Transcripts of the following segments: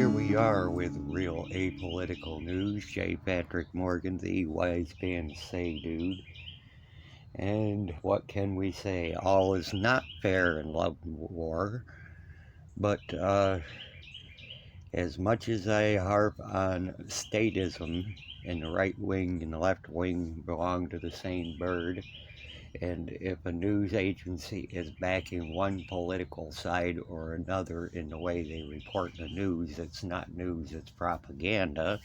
here we are with real apolitical news. J. Patrick Morgan, the wise man say dude. And what can we say? All is not fair in love and war. But as much as I harp on statism, and the right wing and the left wing belong to the same bird, and if a news agency is backing one political side or another in the way they report the news, it's not news, it's propaganda,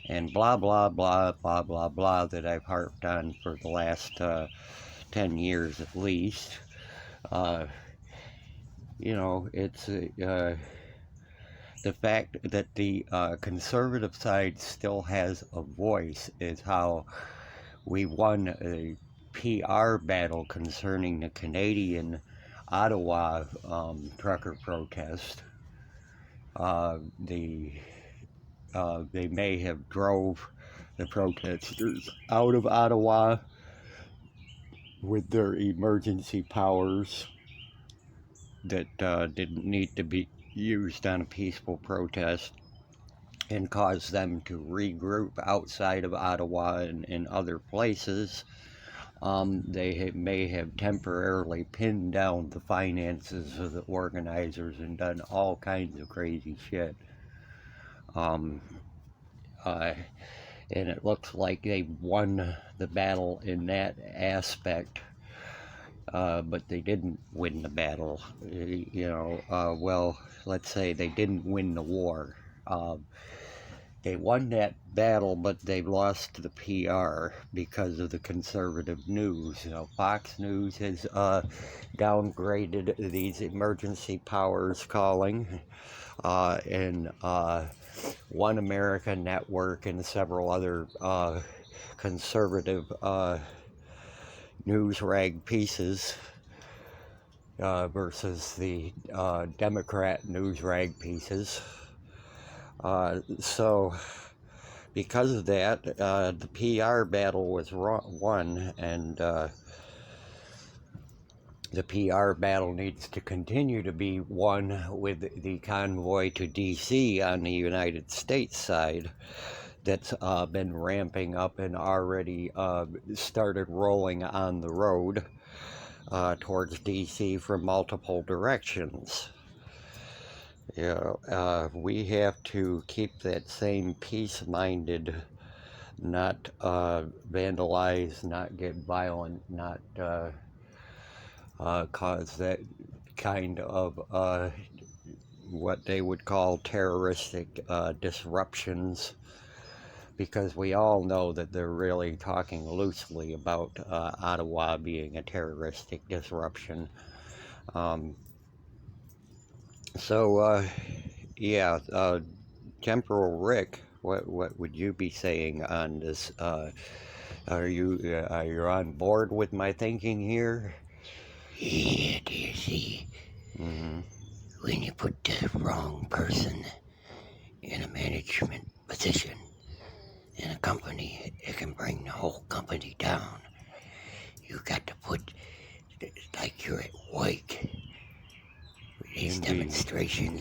and blah, blah, blah, blah, blah, blah, that I've harped on for the last 10 years at least. It's the fact that the conservative side still has a voice is how we won a PR battle concerning the Canadian Ottawa trucker protest. They may have drove the protesters out of Ottawa with their emergency powers that didn't need to be used on a peaceful protest, and caused them to regroup outside of Ottawa and in other places. They may have temporarily pinned down the finances of the organizers and done all kinds of crazy shit. And it looks like they won the battle in that aspect, but they didn't win the battle. Well, let's say they didn't win the war. They won that battle, but they lost the PR because of the conservative news. Fox News has downgraded these emergency powers calling, and One America Network and several other conservative news rag pieces versus the Democrat news rag pieces. So because of that, the PR battle was won, and the PR battle needs to continue to be won with the convoy to D.C. on the United States side that's been ramping up and already started rolling on the road towards D.C. from multiple directions. We have to keep that same peace-minded, not vandalize, not get violent, not cause that kind of what they would call terroristic disruptions, because we all know that they're really talking loosely about Ottawa being a terroristic disruption. Temperal Rick, what would you be saying on this? Are you on board with my thinking here? Yeah, do you see? When you put the wrong person in a management position in a company, it can bring the whole company down. You got to put, like you're at work. These demonstrations,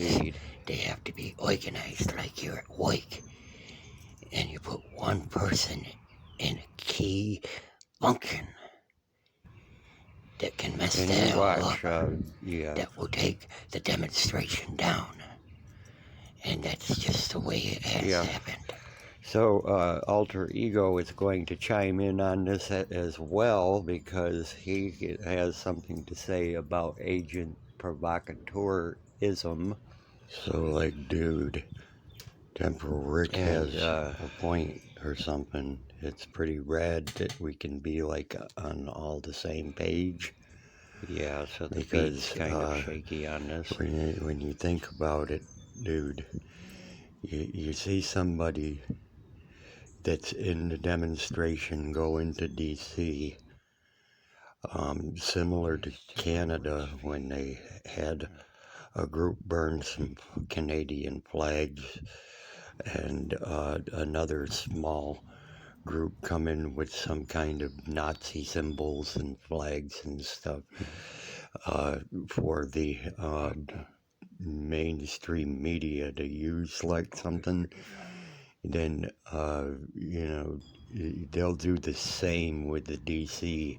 they have to be organized like you're at work. And you put one person in a key function that can mess that all up. That will take the demonstration down. And that's just the way it has happened. So Alterego is going to chime in on this as well, because he has something to say about agent provocateurism. So, dude, Temperal Rick has a point or something. It's pretty rad that we can be on all the same page. Yeah, so the beat's kind of shaky on this. When you think about it, dude, you see somebody that's in the demonstration go into D.C., similar to Canada when they had a group burn some Canadian flags, and another small group come in with some kind of Nazi symbols and flags and stuff for the mainstream media to use like something, then they'll do the same with the DC.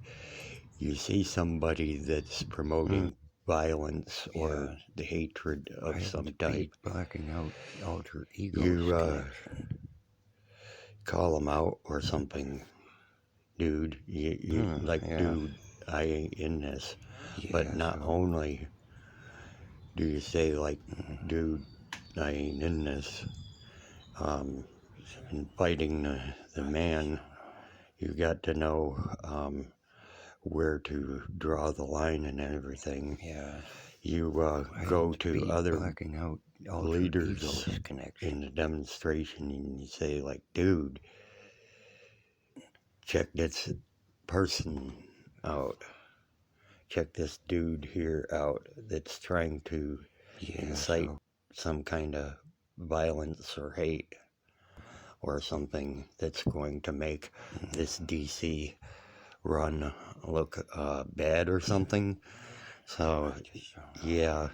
You see somebody that's promoting violence or the hatred of some type, blocking out alter ego. you call them out or something. Dude, dude, I ain't in this. But not only do you say, like, dude, I ain't in this, in fighting the man, you got to know where to draw the line and everything. Yeah. You go to other blocking out leaders in the demonstration and you say, like, dude, check this person out. Check this dude here out that's trying to incite some kind of violence or hate or something that's going to make this DC run look bad or something. So, yeah,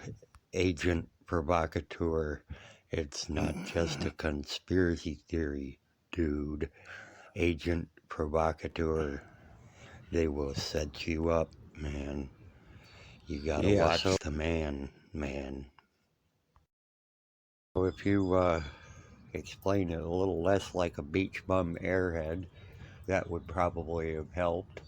agent provocateur, it's not just a conspiracy theory, dude. Agent provocateur, they will set you up, man. You gotta watch the man. So if you explain it a little less like a beach bum airhead, that would probably have helped.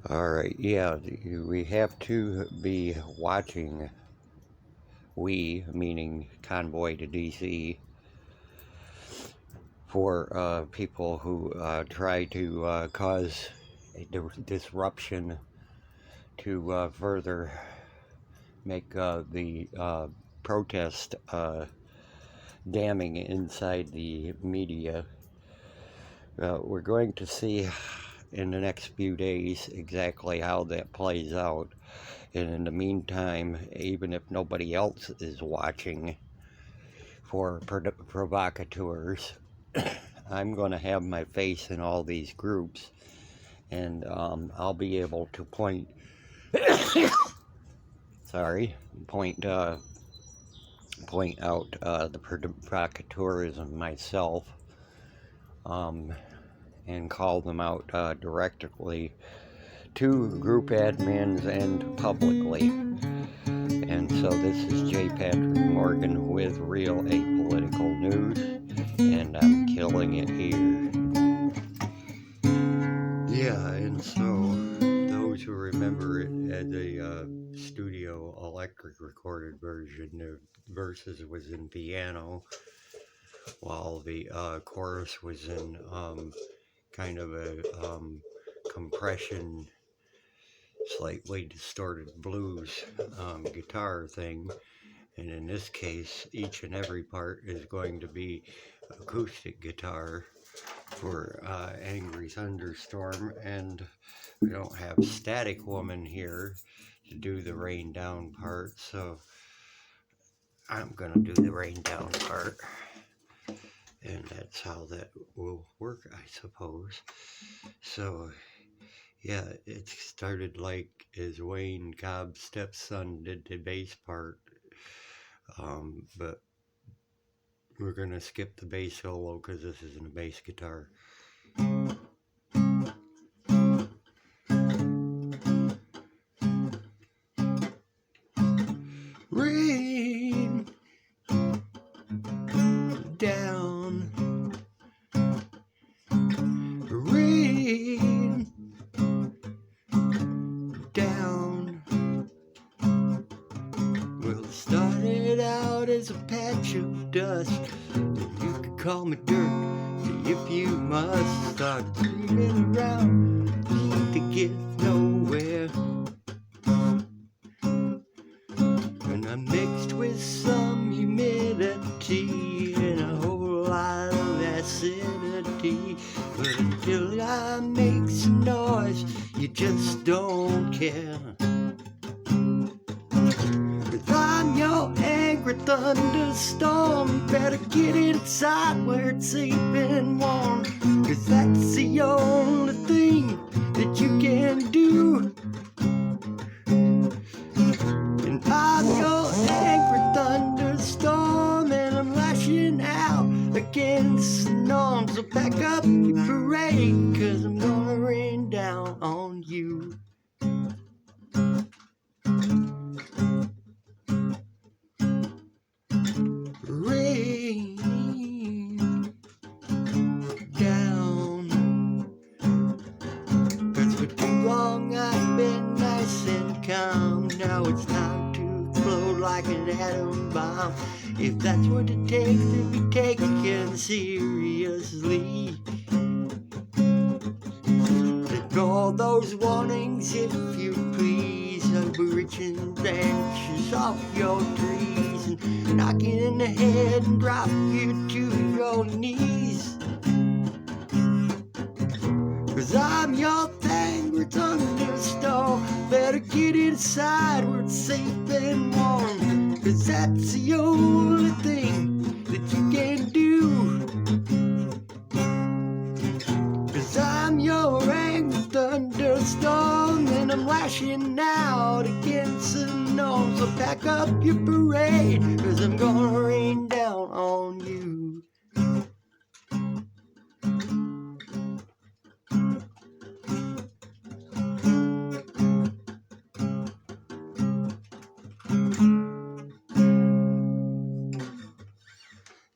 Alright, yeah, we have to be watching, we, meaning Convoy to DC, for people who try to cause a disruption to further make the protest damning inside the media. We're going to see in the next few days exactly how that plays out, and in the meantime, even if nobody else is watching for provocateurs, I'm going to have my face in all these groups, and I'll be able to point out the provocateurism myself, and call them out directly to group admins and publicly. And so this is J. Patrick Morgan with Real Apolitical News, and I'm killing it here. Yeah, and so those who remember it as a studio electric recorded version, the verses was in piano, while the chorus was in kind of a compression, slightly distorted blues guitar thing. And in this case, each and every part is going to be acoustic guitar for Angry Thunderstorm, and we don't have Static Woman here to do the rain down part, so I'm gonna do the rain down part, and that's how that will work, I suppose. So yeah, it started like as Wayne Cobb's stepson did the bass part, but we're gonna skip the bass solo because this isn't a bass guitar. Rain down, rain down. Well, it started out as a patch of dust, and you could call me dirt if you must. Start dreaming around to get nowhere, and I mixed with some humidity and a whole lot of acidity. But until I make some noise, you just don't care. 'Cause I'm your angry thunderstorm. Better get inside where it's safe and warm, 'cause that's the only thing that you can do. like an atom bomb. If that's what it takes to be taken seriously, let go those warnings if you please. I'll be reaching branches off your trees and knocking in the head and drop you to your knees. 'Cause I'm your angry thunderstorm. Better get inside where it's safe and warm. 'Cause that's the only thing that you can do. 'Cause I'm your angry thunderstorm, and I'm lashing out against the norm. So pack up your parade, 'cause I'm gonna rain down on you.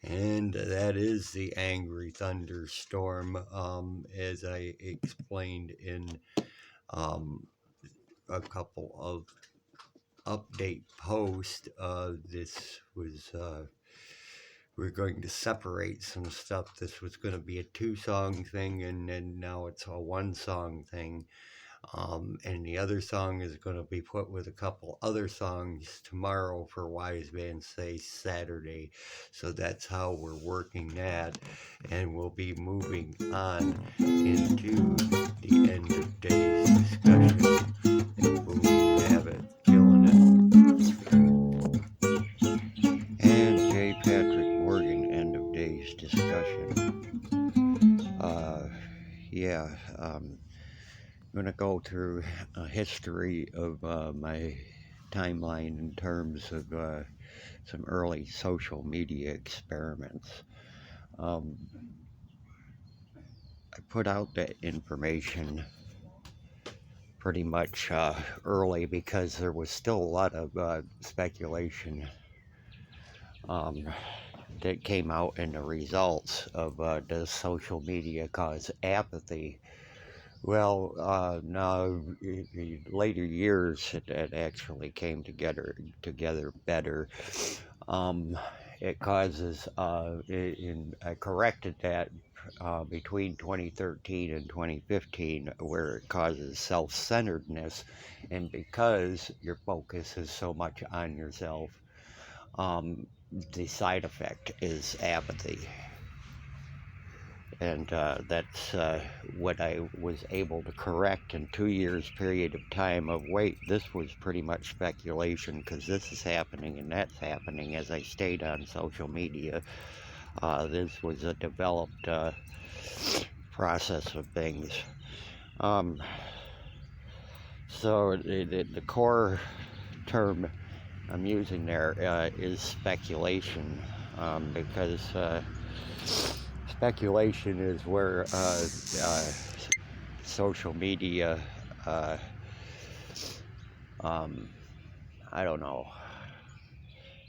And that is the Angry Thunderstorm, as I explained in a couple of update posts. This was, we're going to separate some stuff. This was going to be a 2-song thing, and then now it's a 1-song thing. And the other song is going to be put with a couple other songs tomorrow for Wise Man Say Saturday. So that's how we're working that. And we'll be moving on into the end of day's discussion. And boom, you have it, killing it. And J. Patrick Morgan, end of day's discussion. I'm going to go through a history of my timeline in terms of some early social media experiments. I put out that information pretty much early because there was still a lot of speculation that came out in the results of does social media cause apathy. Well, now in later years it actually came together better. It causes, I corrected that between 2013 and 2015, where it causes self-centeredness, and because your focus is so much on yourself, the side effect is apathy. And that's what I was able to correct in 2 years period of time of, wait, this was pretty much speculation because this is happening and that's happening as I stayed on social media. This was a developed process of things. So the core term I'm using there is speculation, because speculation is where social media, I don't know,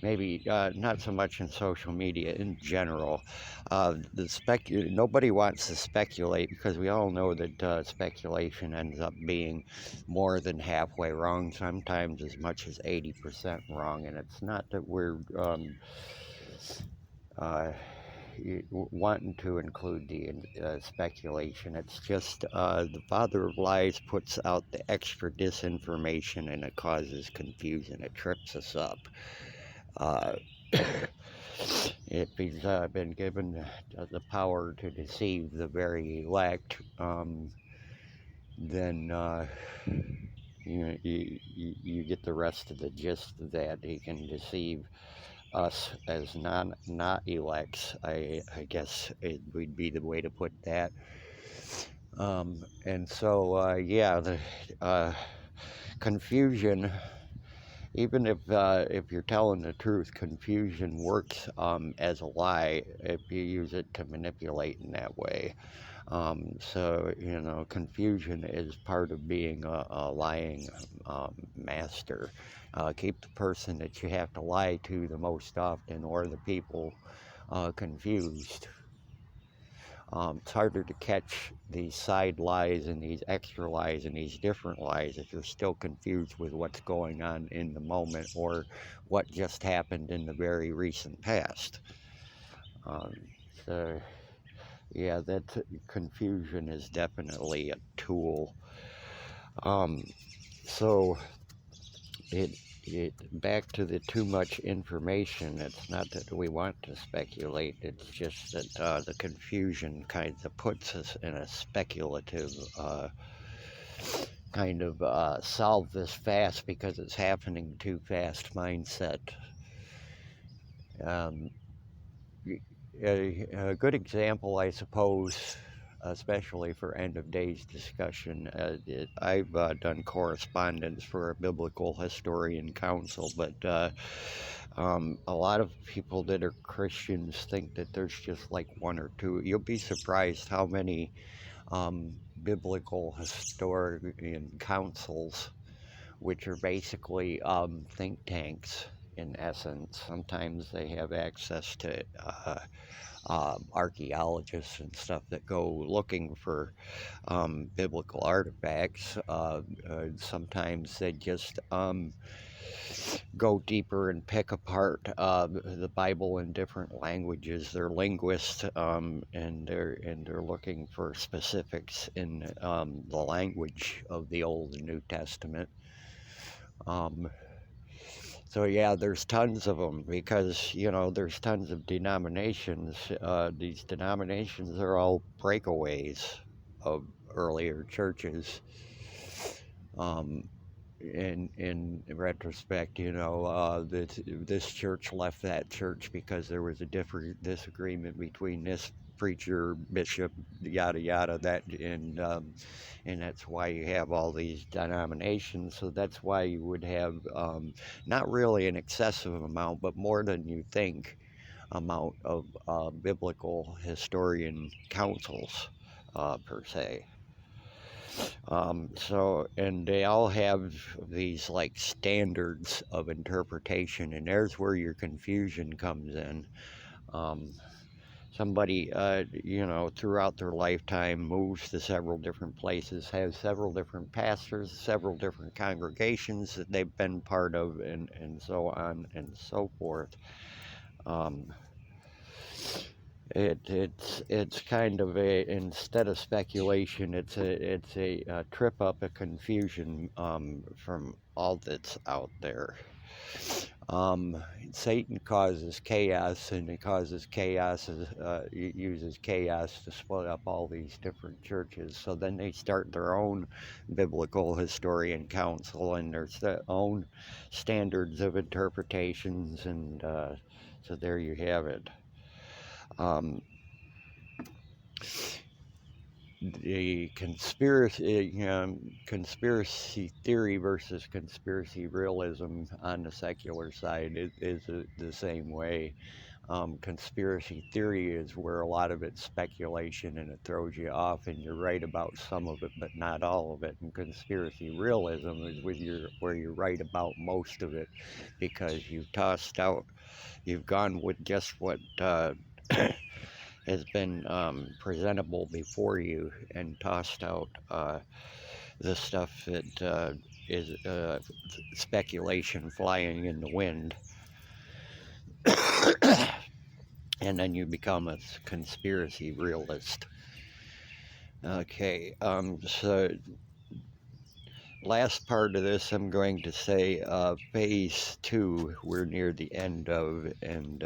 maybe not so much in social media in general. Nobody wants to speculate because we all know that speculation ends up being more than halfway wrong, sometimes as much as 80% wrong. And it's not that we're wanting to include the speculation. It's just the father of lies puts out the extra disinformation, and it causes confusion. It trips us up. If he's been given the power to deceive the very elect, then you get the rest of the gist of that. He can deceive us as not elects, I guess it would be the way to put that. And so the confusion, even if you're telling the truth, confusion works as a lie if you use it to manipulate in that way. So, confusion is part of being a lying master. Keep the person that you have to lie to the most often, or the people, confused. It's harder to catch these side lies and these extra lies and these different lies if you're still confused with what's going on in the moment or what just happened in the very recent past. Um, so, yeah, that confusion is definitely a tool. So it back to the too much information. It's not that we want to speculate. It's just that the confusion kind of puts us in a speculative kind of solve this fast because it's happening too fast mindset. Um, a good example, I suppose, especially for end of days discussion. I've done correspondence for a biblical historian council, but a lot of people that are Christians think that there's just like one or two. You'll be surprised how many biblical historian councils, which are basically think tanks in essence. Sometimes they have access to archaeologists and stuff that go looking for biblical artifacts. Sometimes they just go deeper and pick apart the Bible in different languages. They're linguists, and they're looking for specifics in the language of the Old and New Testament. So yeah, there's tons of them because, there's tons of denominations. These denominations are all breakaways of earlier churches. In retrospect, this church left that church because there was a different disagreement between this preacher, bishop, yada yada. And that's why you have all these denominations. So that's why you would have not really an excessive amount, but more than you think amount of biblical historian councils per se. And they all have these like standards of interpretation, and there's where your confusion comes in. Somebody, throughout their lifetime moves to several different places, has several different pastors, several different congregations that they've been part of, and so on and so forth. It's kind of instead of speculation, it's a trip up, a confusion from all that's out there. Satan causes chaos, and it causes chaos. Uses chaos to split up all these different churches. So then they start their own biblical historian council, and there's their own standards of interpretations, and so there you have it. The conspiracy theory versus conspiracy realism on the secular side is the same way. Conspiracy theory is where a lot of it's speculation and it throws you off, and you're right about some of it, but not all of it. And conspiracy realism is where you're right about most of it, because you've gone with just what has been presentable before you, and tossed out the stuff that is speculation flying in the wind. And then you become a conspiracy realist. Okay, so last part of this, I'm going to say phase 2 we're near the end of, and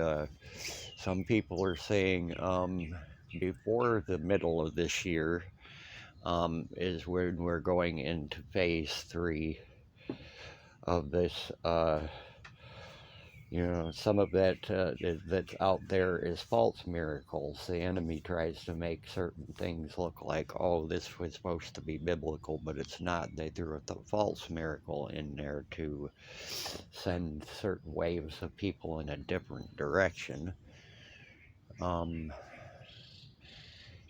some people are saying before the middle of this year is when we're going into phase 3 of this. Some of that that's out there is false miracles. The enemy tries to make certain things look like, oh, this was supposed to be biblical, but it's not. They threw a false miracle in there to send certain waves of people in a different direction.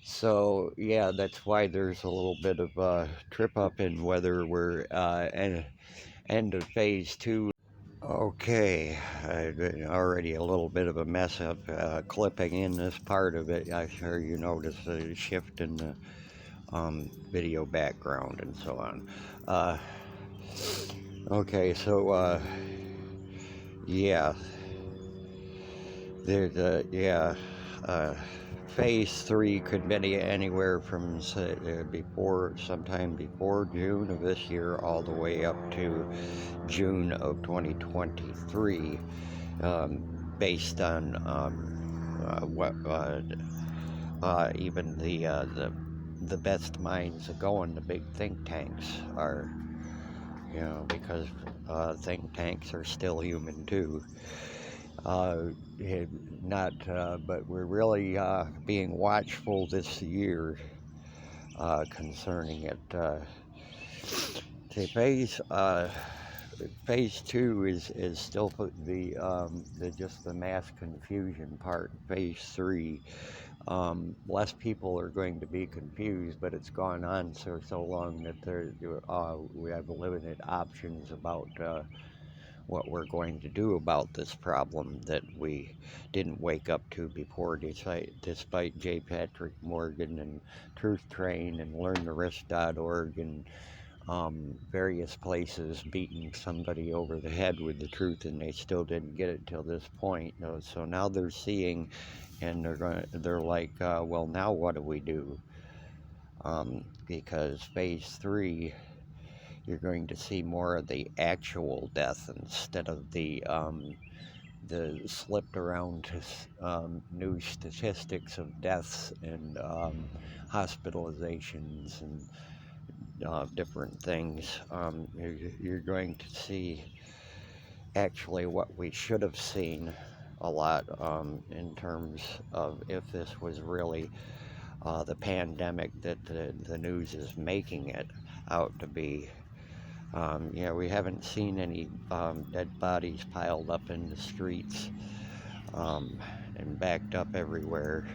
So yeah, that's why there's a little bit of a trip up in whether we're end of phase 2. Okay, already a little bit of a mess up clipping in this part of it. I'm sure you notice a shift in the video background and so on. Okay, so yeah, there's uh, phase 3 could be anywhere from sometime before June of this year all the way up to June of 2023, based on what even the best minds going, the big think tanks are, because think tanks are still human too. Not, but we're really being watchful this year concerning it. Okay, phase 2 is still just the mass confusion part. Phase 3, less people are going to be confused, but it's gone on so long that we have limited options about what we're going to do about this problem that we didn't wake up to before, despite J. Patrick Morgan and Truth Train and LearnTheRisk.org and various places beating somebody over the head with the truth, and they still didn't get it till this point. So now they're seeing, and they're like, well, now what do we do? Because phase 3, you're going to see more of the actual death instead of the slipped around new statistics of deaths and hospitalizations and different things. You're going to see actually what we should have seen a lot in terms of if this was really the pandemic that the news is making it out to be. We haven't seen any dead bodies piled up in the streets and backed up everywhere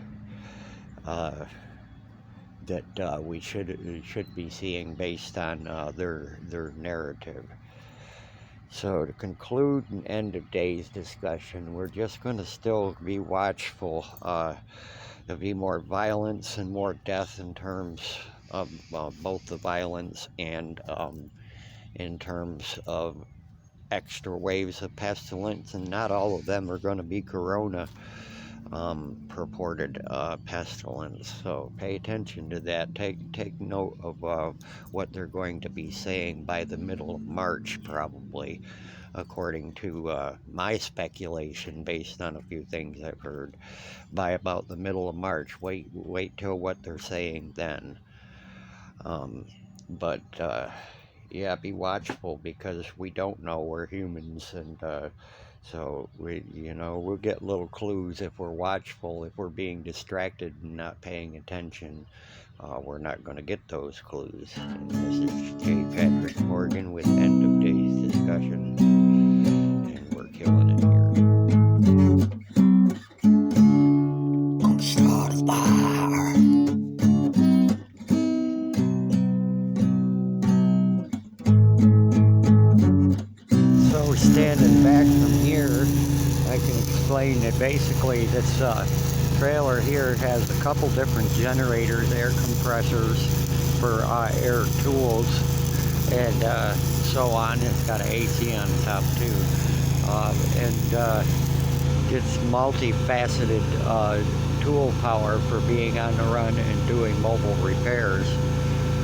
that we should be seeing based on their narrative. So to conclude and end of day's discussion, we're just going to still be watchful. There'll be more violence and more death in terms of both the violence and in terms of extra waves of pestilence, and not all of them are going to be corona purported pestilence. So pay attention to that. Take note of what they're going to be saying by the middle of March, probably, according to my speculation based on a few things I've heard. By about the middle of March, wait till what they're saying then. But yeah, be watchful, because we don't know, we're humans, and so we'll get little clues if we're watchful. If we're being distracted and not paying attention, we're not going to get those clues. And this is J. Patrick Morgan with End of Days Discussion, and we're killing it here. Gonna start a fire. So standing back from here, I can explain that basically this trailer here has a couple different generators, air compressors for air tools, and so on. It's got an AC on top too, and it's multifaceted tool power for being on the run and doing mobile repairs.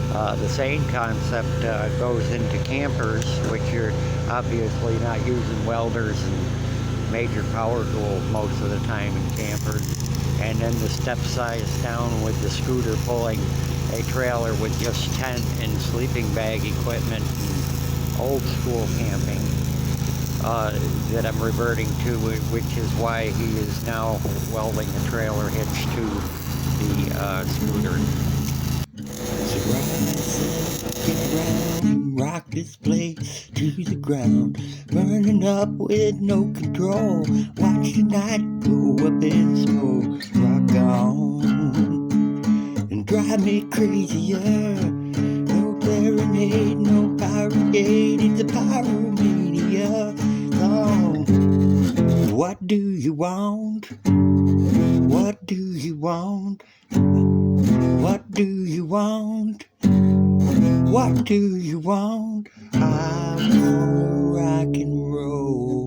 The same concept goes into campers, which you're obviously not using welders and major power tools most of the time in campers. And then the step size down with the scooter pulling a trailer with just tent and sleeping bag equipment and old school camping that I'm reverting to, which is why he is now welding a trailer hitch to the scooter. Get around, rock this place to the ground, burning up with no control. Watch the night go up in smoke. Rock on and drive me crazier. No serenade, no pyrogate, it's a pyromania. Come do you want? I wanna rock and roll.